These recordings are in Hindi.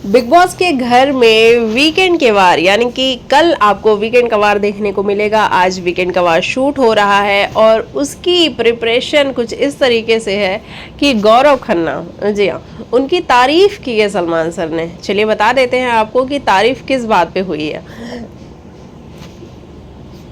बिग बॉस के घर में वीकेंड के वार यानी कि कल आपको वीकेंड का वार देखने को मिलेगा। आज वीकेंड का वार शूट हो रहा है और उसकी प्रिपरेशन कुछ इस तरीके से है कि गौरव खन्ना, जी हाँ, उनकी तारीफ की है सलमान सर ने। चलिए बता देते हैं आपको कि तारीफ किस बात पे हुई है।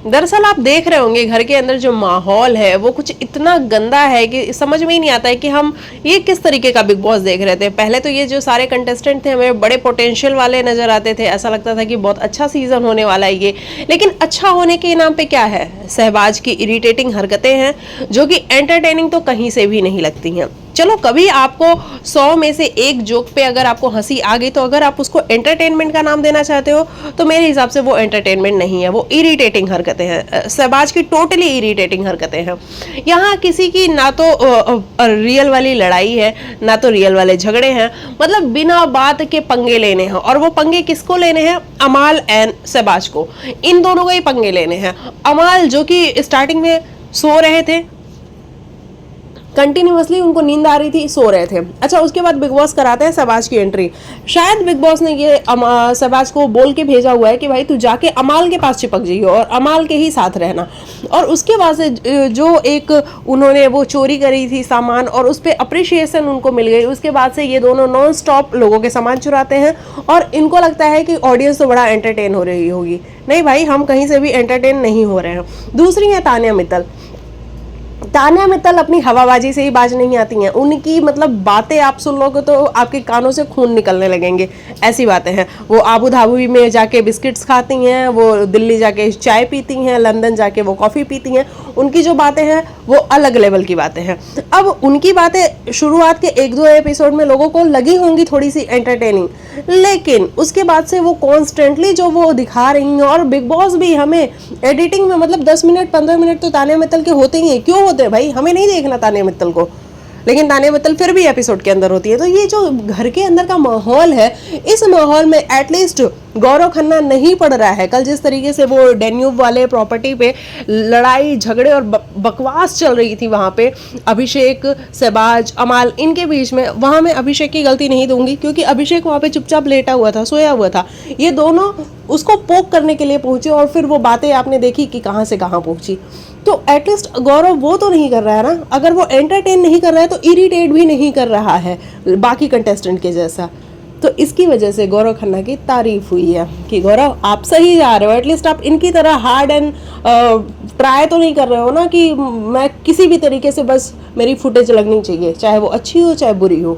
दरअसल आप देख रहे होंगे घर के अंदर जो माहौल है वो कुछ इतना गंदा है कि समझ में ही नहीं आता है कि हम ये किस तरीके का बिग बॉस देख रहे थे। पहले तो ये जो सारे कंटेस्टेंट थे हमें बड़े पोटेंशियल वाले नजर आते थे, ऐसा लगता था कि बहुत अच्छा सीजन होने वाला है ये। लेकिन अच्छा होने के नाम पे क्या है, सहबाज की इरिटेटिंग हरकतें हैं जो कि एंटरटेनिंग तो कहीं से भी नहीं लगती हैं। चलो कभी आपको 100 में से एक जोक पे अगर आपको हंसी आ गई तो अगर आप उसको एंटरटेनमेंट का नाम देना चाहते हो तो मेरे हिसाब से वो एंटरटेनमेंट नहीं है, वो इरिटेटिंग हरकतें हैं। सहबाज की टोटली इरिटेटिंग हरकतें हैं। यहाँ किसी की ना तो रियल वाली लड़ाई है ना तो रियल वाले झगड़े हैं, मतलब बिना बात के पंगे लेने हैं। और वो पंगे किसको लेने हैं? अमाल एंड सहबाज को, इन दोनों को ही पंगे लेने हैं। अमाल जो कि स्टार्टिंग में सो रहे थे, कंटिन्यूअसली उनको नींद आ रही थी, सो रहे थे। अच्छा, उसके बाद बिग बॉस कराते हैं सहबाज की एंट्री। शायद बिग बॉस ने ये सहबाज को बोल के भेजा हुआ है कि भाई तू जाके अमाल के पास चिपक जाइयो और अमाल के ही साथ रहना। और उसके बाद से जो एक उन्होंने वो चोरी करी थी सामान और उस पर अप्रिशिएशन उनको मिल गई, उसके बाद से ये दोनों नॉन स्टॉप लोगों के सामान चुराते हैं और इनको लगता है कि ऑडियंस तो बड़ा एंटरटेन हो रही होगी। नहीं भाई, हम कहीं से भी एंटरटेन नहीं हो रहे हैं। दूसरी है तान्या मित्तल। तान्या मित्तल अपनी हवाबाजी से ही बाज नहीं आती हैं। उनकी मतलब बातें आप सुन लोगे तो आपके कानों से खून निकलने लगेंगे, ऐसी बातें हैं। वो आबू धाबी में जाके बिस्किट्स खाती हैं, वो दिल्ली जाके चाय पीती हैं, लंदन जाके वो कॉफ़ी पीती हैं। उनकी जो बातें हैं वो अलग लेवल की बातें हैं। अब उनकी बातें शुरुआत के 1-2 एपिसोड में लोगों को लगी होंगी थोड़ी सी एंटरटेनिंग, लेकिन उसके बाद से वो कॉन्स्टेंटली जो वो दिखा रही हैं, और बिग बॉस भी हमें एडिटिंग में मतलब 10 मिनट 15 मिनट तो तान्या मित्तल के होते ही हैं। क्यों होते हैं भाई? हमें नहीं देखना तान्या मित्तल को, लेकिन तान्या मित्तल फिर भी एपिसोड के अंदर होती है। तो ये जो घर के अंदर का माहौल है, इस माहौल में एटलीस्ट गौरव खन्ना नहीं पड़ रहा है। कल जिस तरीके से वो डेन्यूब वाले प्रॉपर्टी पे लड़ाई झगड़े और बकवास चल रही थी वहाँ पे अभिषेक, सहबाज, अमाल इनके बीच में, वहाँ मैं अभिषेक की गलती नहीं दूंगी क्योंकि अभिषेक वहाँ पे चुपचाप लेटा हुआ था, सोया हुआ था। ये दोनों उसको पोक करने के लिए पहुंचे और फिर वो बातें आपने देखी कि कहाँ से कहाँ पहुंची। तो एटलीस्ट गौरव वो तो नहीं कर रहा है ना। अगर वो एंटरटेन नहीं कर रहा है तो इरिटेट भी नहीं कर रहा है बाकी कंटेस्टेंट के जैसा। तो इसकी वजह से गौरव खन्ना की तारीफ हुई है कि गौरव आप सही जा रहे हो, एटलीस्ट आप इनकी तरह हार्ड एंड ट्राई तो नहीं कर रहे हो ना कि मैं किसी भी तरीके से बस मेरी फुटेज लगनी चाहिए, चाहे वो अच्छी हो चाहे बुरी हो।